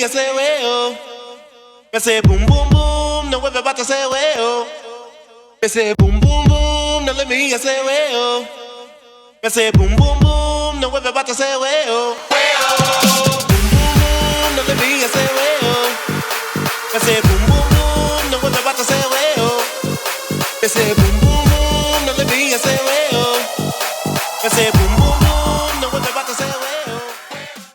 mí ese huevo. Ese boom boom boom, no vuelve a ese huevo. Ese boom boom boom, no le mí ese huevo. Ese boom boom boom, no vuelve a ese huevo. Boom boom boom, no le mí ese huevo. Ese boom boom boom, no vuelve a ese huevo. Ese boom boom boom, no le mí ese huevo. Ese boom